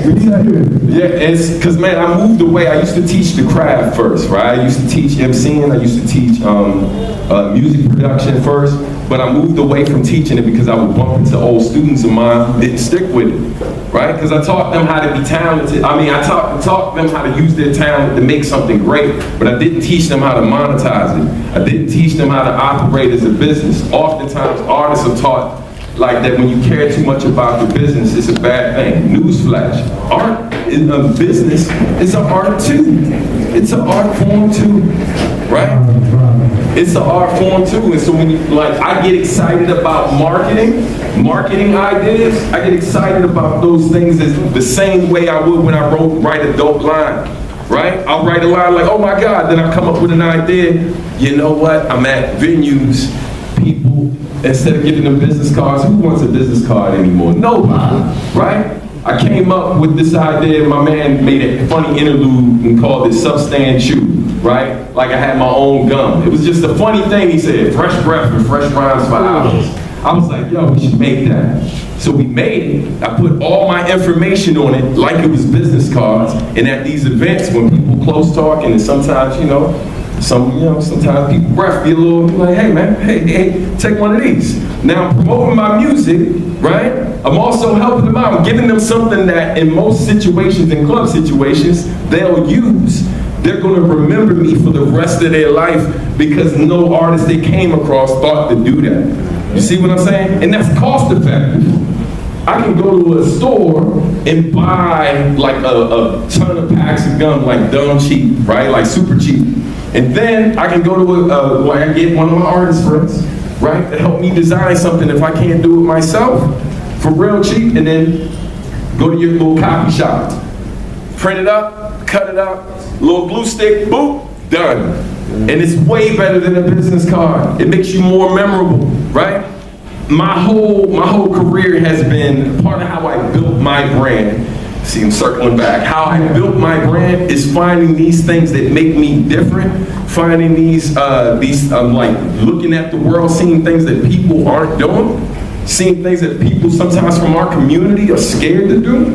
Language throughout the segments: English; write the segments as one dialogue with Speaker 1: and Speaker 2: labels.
Speaker 1: Yeah, it's because, man, I moved away. I used to teach the craft first, right? I used to teach MCing. I used to teach music production first. But I moved away from teaching it because I would bump into old students of mine, didn't stick with it, right? Because I taught them how to be talented. I mean, I taught them how to use their talent to make something great, but I didn't teach them how to monetize it. I didn't teach them how to operate as a business. Oftentimes, artists are taught like that when you care too much about the business, it's a bad thing. Newsflash, art is a business, it's an art too. It's an art form too, right? It's an art form too, and so when you, like, I get excited about marketing ideas, I get excited about those things as the same way I would when I write a dope line, right? I'll write a line like, oh my God, then I come up with an idea. You know what, I'm at venues, people, instead of giving them business cards, who wants a business card anymore? Nobody, right? I came up with this idea, my man made a funny interlude and called it Substand Chew, right? Like I had my own gum. It was just a funny thing he said, fresh breath and fresh rhymes for hours. I was like, yo, we should make that. So we made it. I put all my information on it like it was business cards. And at these events, when people close talking, and sometimes, sometimes people breath be a little like, hey man, hey, take one of these. Now I'm promoting my music, right? I'm also helping them out. I'm giving them something that in most situations, in club situations, they'll use. They're gonna remember me for the rest of their life because no artist they came across thought to do that. You see what I'm saying? And that's cost effective. I can go to a store and buy like a ton of packs of gum, like dumb cheap, right? Like super cheap. And then I can go to I get one of my artist friends, right, to help me design something if I can't do it myself for real cheap, and then go to your little copy shop, print it up, cut it up, little glue stick, boop, done. And it's way better than a business card. It makes you more memorable, right? My whole career has been part of how I built my brand. See, I'm circling back. How I built my brand is finding these things that make me different, finding these like looking at the world, seeing things that people aren't doing, seeing things that people sometimes from our community are scared to do,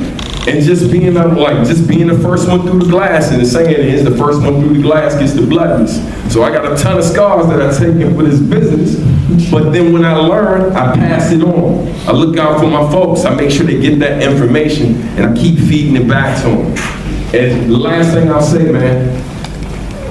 Speaker 1: and just being the first one through the glass. And the saying is, the first one through the glass gets the bloodies. So I got a ton of scars that I take for this business, but then when I learn, I pass it on. I look out for my folks. I make sure they get that information, and I keep feeding it back to them. And the last thing I'll say, man,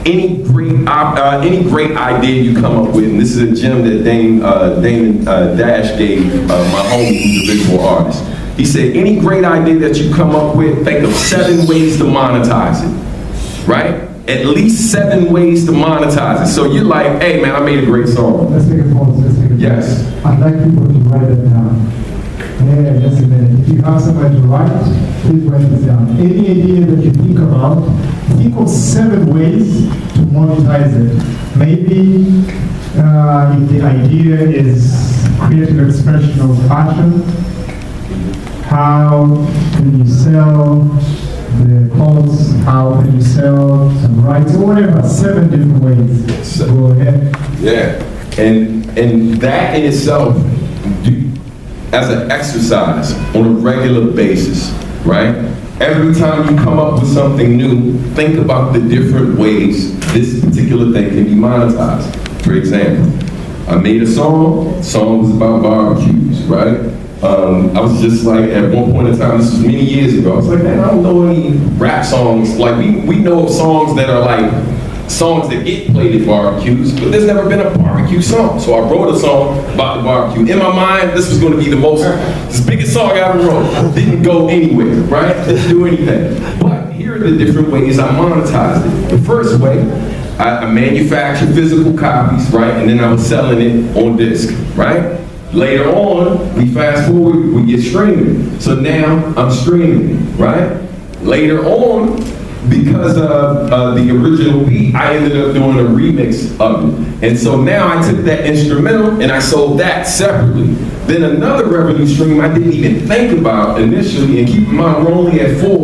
Speaker 1: any great idea you come up with, and this is a gem that Damon Dash gave my homie who's a visual artist. He said, any great idea that you come up with, think of 7 ways to monetize it, right? At least 7 ways to monetize it. So you're like, hey man, I made a great song.
Speaker 2: Let's take a pause.
Speaker 1: Yes.
Speaker 2: I'd like people to write that down. Yeah, just a minute. If you have somebody to write, please write this down. Any idea that you think about, think of 7 ways to monetize it. Maybe if the idea is creative expression of fashion, how can you sell the clothes, how can you sell some rights, or whatever, 7 different ways. Go ahead.
Speaker 1: Yeah, and that in itself, as an exercise on a regular basis, right? Every time you come up with something new, think about the different ways this particular thing can be monetized. For example, I made a song was about barbecues, right? I was just like, at one point in time, this was many years ago, I was like, man, I don't know any rap songs. Like, we know of songs that are like, songs that get played at barbecues, but there's never been a barbecue song. So I wrote a song about the barbecue. In my mind, this was going to be the biggest song I ever wrote. Didn't go anywhere, right? Didn't do anything. But here are the different ways I monetized it. The first way, I manufactured physical copies, right? And then I was selling it on disc, right? Later on, we fast forward, we get streaming. So now I'm streaming, right? Later on, because of the original beat, I ended up doing a remix of it. And so now I took that instrumental and I sold that separately. Then another revenue stream I didn't even think about initially, and keep in mind we're only at 4,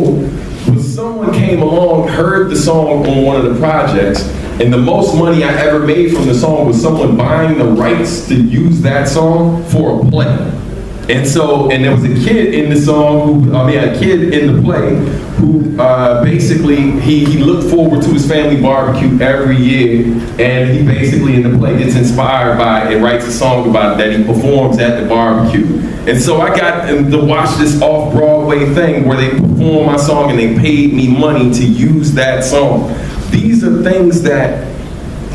Speaker 1: was someone came along, heard the song on one of the projects, and the most money I ever made from the song was someone buying the rights to use that song for a play. And so, and there was a kid in the song, a kid in the play who basically, he looked forward to his family barbecue every year, and he basically in the play gets inspired by it and writes a song about it that he performs at the barbecue. And so I got to watch this off-Broadway thing where they perform my song and they paid me money to use that song. These are things that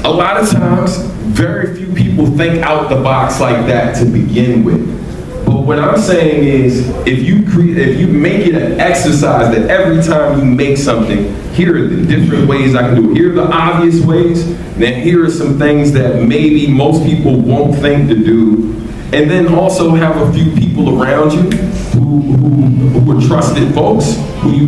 Speaker 1: a lot of times, very few people think out the box like that to begin with. But what I'm saying is, if you make it an exercise that every time you make something, here are the different ways I can do it. Here are the obvious ways, then here are some things that maybe most people won't think to do. And then also have a few people around you who are trusted folks, who you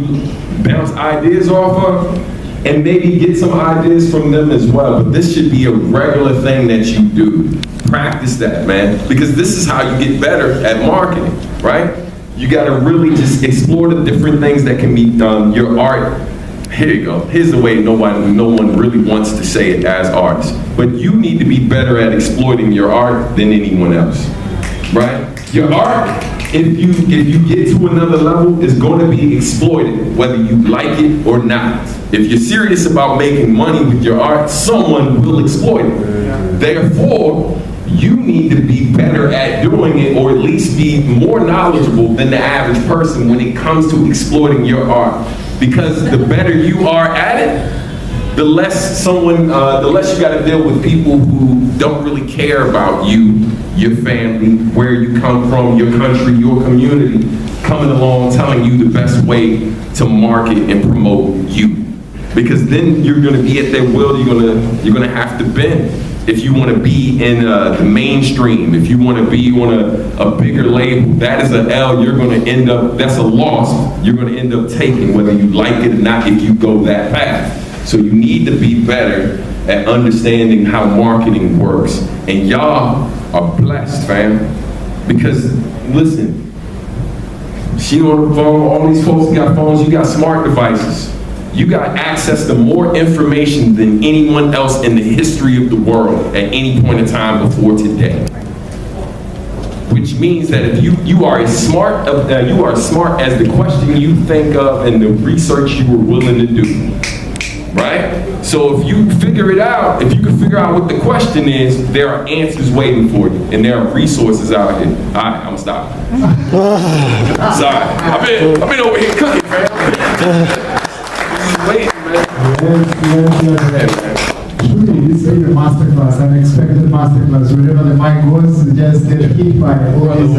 Speaker 1: bounce ideas off of, and maybe get some ideas from them as well. But this should be a regular thing that you do. Practice that, man, because this is how you get better at marketing, right? You got to really just explore the different things that can be done. Your art, here you go. Here's the way no one really wants to say it as artists. But you need to be better at exploiting your art than anyone else, right? Your art, if you get to another level, is going to be exploited, whether you like it or not. If you're serious about making money with your art, someone will exploit it. Therefore, you need to be better at doing it, or at least be more knowledgeable than the average person when it comes to exploiting your art. Because the better you are at it, the less you got to deal with people who don't really care about you, your family, where you come from, your country, your community, coming along telling you the best way to market and promote you. Because then you're going to be at their will. You're going to have to bend. If you want to be in the mainstream, if you want to be on a bigger label, that is an L you're going to end up, that's a loss you're going to end up taking, whether you like it or not, if you go that path. So you need to be better at understanding how marketing works. And y'all are blessed, fam. Because, listen, she on the phone, all these folks got phones, you got smart devices. You got access to more information than anyone else in the history of the world at any point in time before today. Which means that if you are as smart as the question you think of and the research you were willing to do, right? So if you figure it out, if you can figure out what the question is, there are answers waiting for you, and there are resources out here. All right, I'm gonna stop. Sorry, I've been over here cooking, man. Wait, man.
Speaker 2: Yes. Truly, this is a masterclass, unexpected masterclass. Wherever the mic goes, just get hit by all these.